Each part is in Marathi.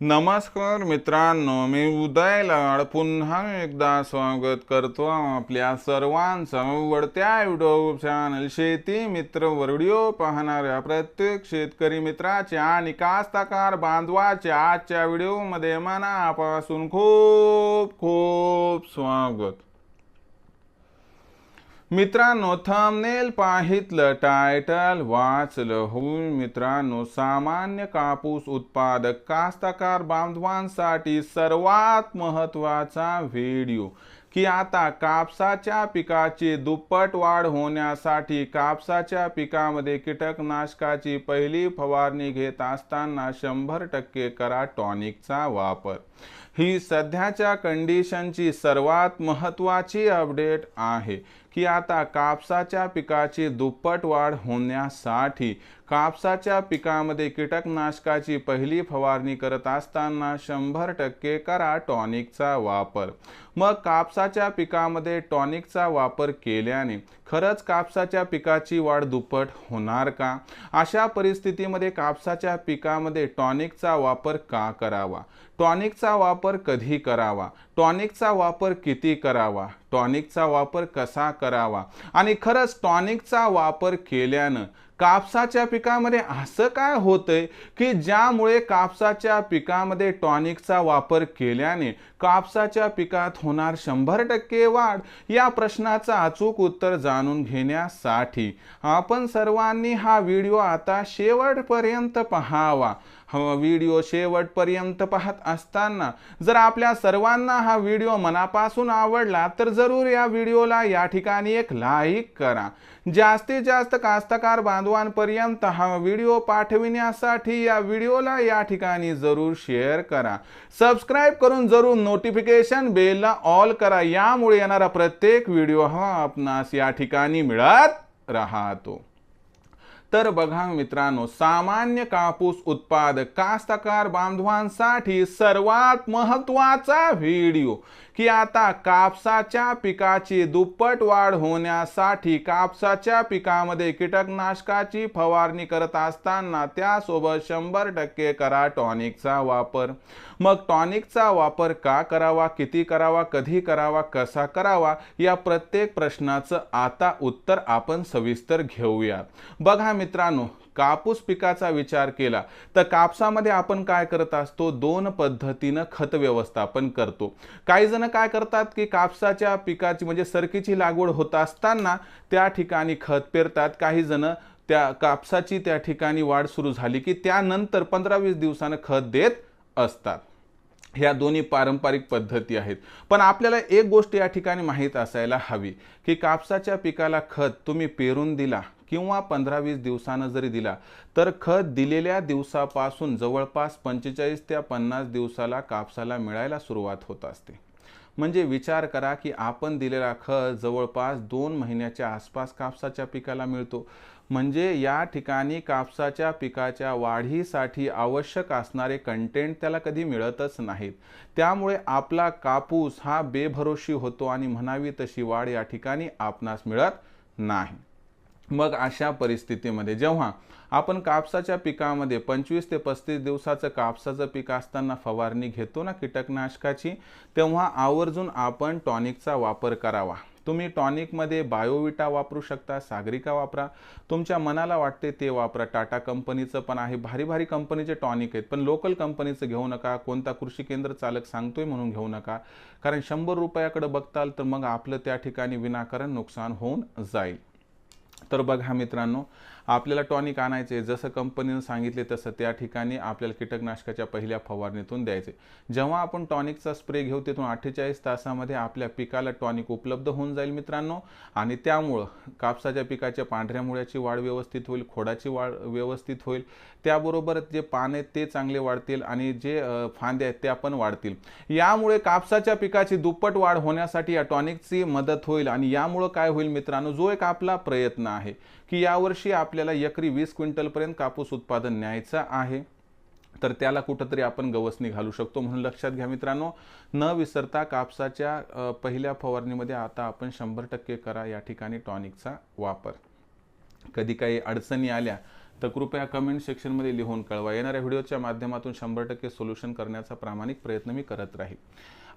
नमस्कार मित्रांनो, मी उदय लाड पुन्हा एकदा स्वागत करतो आपल्या सर्वांचं आवडत्या यूट्यूब चॅनल शेती मित्र व्हिडिओ पाहणाऱ्या प्रत्येक शेतकरी मित्राचे आणि कास्तकार बांधवाचे आजच्या व्हिडिओमध्ये मनापासून खूप खूप स्वागत। मित्रांनो, थंबनेल पाहितलं, टायटल वाचलं होईल मित्रांनो, सामान्य कापूस उत्पादक कास्तकार बांधवांसाठी सर्वात महत्त्वाचा व्हिडिओ की आता कापसाच्या पिकाची दुप्पट वाढ होण्यासाठी कापसाच्या पिकामध्ये कीटकनाशकाची पहिली फवारणी घेत असताना 100% करा टॉनिकचा वापर। ही सध्याच्या कंडिशनची सर्वात महत्त्वाची अपडेट आहे की आता कापसाच्या पिकाची दुप्पट वाढ होण्यासाठी कापसाच्या पिकामध्ये कीटकनाशकाची पहिली फवारणी करत असताना 100% करा टॉनिकचा वापर। मग कापसाच्या पिकामध्ये टॉनिकचा वापर केल्याने खरंच कापसाच्या पिकाची वाढ दुप्पट होणार का? अशा परिस्थितीमध्ये कापसाच्या पिकामध्ये टॉनिकचा वापर का करावा? टॉनिकचा वापर कधी करावा? टॉनिकचा वापर किती करावा? टॉनिकचा वापर कसा करावा? आणि खरंच टॉनिकचा वापर केल्यानं कापसाच्या पिकामध्ये असं काय होतंय की ज्यामुळे कापसाच्या पिकामध्ये टॉनिकचा वापर केल्याने कापसाच्या पिकात होणार 100% वाढ? या प्रश्नाचं अचूक उत्तर जाणून घेण्यासाठी आपण सर्वांनी हा व्हिडिओ आता शेवटपर्यंत पाहावा। व्हिडिओ शेवटपर्यंत पाहत असताना जर आपल्या सर्वांना हा व्हिडिओ मनापासून आवडला तर जरूर या व्हिडिओला या ठिकाणी एक लाईक करा। जास्तीत जास्त कास्तकार बांधवांपर्यंत हा व्हिडिओ पाठविण्यासाठी या व्हिडिओला या ठिकाणी जरूर शेअर करा। सबस्क्राइब करून जरूर नोटिफिकेशन बेलला ऑल करा, यामुळे येणारा प्रत्येक व्हिडिओ हा आपणास या ठिकाणी मिळत राहतो। तर बघा मित्रांनो, सामान्य कापूस उत्पादक कास्तकार बांधवांसाठी सर्वात महत्त्वाचा व्हिडिओ की आता कापसाच्या पिकाची दुप्पट वाढ होण्यासाठी कापसाच्या पिकामध्ये कीटकनाशकाची फवारणी करत असताना त्यासोबत 100% करा टॉनिकचा वापर। मग टॉनिकचा वापर का करावा, किती करावा, कधी करावा, कसा करावा, या प्रत्येक प्रश्नाचं आता उत्तर आपण सविस्तर घेऊया। बघा मित्रांनो, कापूस पिकाचा विचार केला तर कापसामध्ये आपण काय करत असतो, दोन पद्धतीने खत व्यवस्थापन करतो। काही जण काय करतात की कापसाच्या पिकाची म्हणजे सरकीची लागवड होत असताना त्या ठिकाणी खत पेरतात, काही जण त्या कापसाची त्या ठिकाणी वाढ सुरू झाली की त्यानंतर 15-20 दिवसांनी खत देत असतात। ह्या दोन्ही पारंपरिक पद्धती आहेत, पण आपल्याला एक गोष्ट या ठिकाणी माहीत असायला हवी की कापसाच्या पिकाला खत तुम्ही पेरून दिला किंवा 15-20 दिवसांनी जरी दिला तर खत दिलेल्या दिवसापासून जवळपास 45 ते 50 दिवसाला कापसाला मिळायला सुरुवात होत असते। म्हणजे विचार करा की आपण दिलेला खत जवळपास 2 महिन्याच्या आसपास कापसाच्या पिकाला मिळतो। म्हणजे या ठिकाणी कापसाच्या पिकाच्या वाढीसाठी आवश्यक असणारे कंटेंट त्याला कधी मिळतच नाहीत। त्यामुळे आपला कापूस हा बेभरोशी होतो आणि म्हणावी तशी वाढ या ठिकाणी आपणास मिळत नाही। मग अशा परिस्थितीमध्ये जेव्हा आपण कापसाच्या पिकामध्ये 25 ते 35 दिवसाचं कापसाचं पीक असताना फवारणी घेतो ना कीटकनाशकाची, तेव्हा आवर्जून आपण टॉनिकचा वापर करावा। तुम्ही टॉनिकमध्ये बायोविटा वापरू शकता, सागरिका वापरा, तुमच्या मनाला वाटते ते वापरा। टाटा कंपनीचं पण आहे, भारी भारी कंपनीचे टॉनिक आहेत, पण लोकल कंपनीचं घेऊ नका। कोणता कृषी केंद्र चालक सांगतोय म्हणून घेऊ नका, कारण 100 रुपयाकडे बघताल तर मग आपलं त्या ठिकाणी विनाकारण नुकसान होऊन जाईल। तर बघा मित्रांनो, आपल्याला टॉनिक आणायचे जसं कंपनीने सांगितले तसं त्या ठिकाणी आपल्याला कीटकनाशकाच्या पहिल्या फवारणीतून द्यायचे। जेव्हा आपण टॉनिकचा स्प्रे घेऊ तिथून 48 तासामध्ये आपल्या पिकाला टॉनिक उपलब्ध होऊन जाईल मित्रांनो, आणि त्यामुळे कापसाच्या पिकाच्या पांढऱ्या मुळ्याची वाढ व्यवस्थित होईल, खोडाची वाढ व्यवस्थित होईल, त्याबरोबर जे पान आहेत ते चांगले वाढतील आणि जे फांद्या आहेत त्या पण वाढतील। यामुळे कापसाच्या पिकाची दुप्पट वाढ होण्यासाठी या टॉनिकची मदत होईल। आणि यामुळे काय होईल मित्रांनो, जो एक आपला प्रयत्न आहे की यावर्षी आपल्याला एकरी 20 क्विंटल पर्यंत कापूस उत्पादन न्यायचं आहे, तर त्याला कुठेतरी आपण गवसणी घालू शकतो। म्हणून लक्षात घ्या मित्रांनो, न विसरता कापसाच्या पहिल्या फवारणीमध्ये आता आपण 100% करा या ठिकाणी टॉनिकचा वापर। कधी काही अडचणी आल्या तर कृपया कमेंट सेक्शनमध्ये लिहून कळवा. येणाऱ्या व्हिडिओच्या माध्यमातून 100% सोल्युशन करण्याचा प्रामाणिक प्रयत्न मी करत राहील.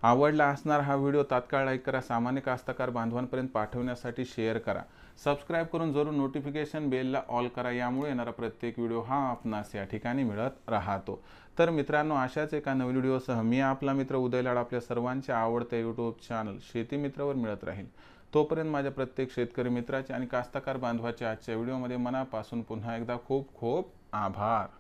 आवडला असणार हा व्हिडिओ तात्काळ लाईक करा. सामान्य कास्तकार बांधवांपर्यंत पाठवण्यासाठी शेअर करा. सबस्क्राईब करून जरूर नोटिफिकेशन बेलला ऑल करा. यामुळे येणारा प्रत्येक व्हिडिओ हा आपणास या ठिकाणी मिळत राहतो. तर मित्रांनो, अशाच एका नवीन व्हिडिओसह मी आपला मित्र उदय लाड आपल्या सर्वांचे आवडते यूट्यूब चॅनल शेती मित्रावर मिळत राहील. तोपर्यंत माझ्या प्रत्येक शेतकरी मित्राचे आणि कास्तकार बांधवाचे आजच्या व्हिडिओमध्ये मनापासून पुन्हा एकदा खूप खूप आभार.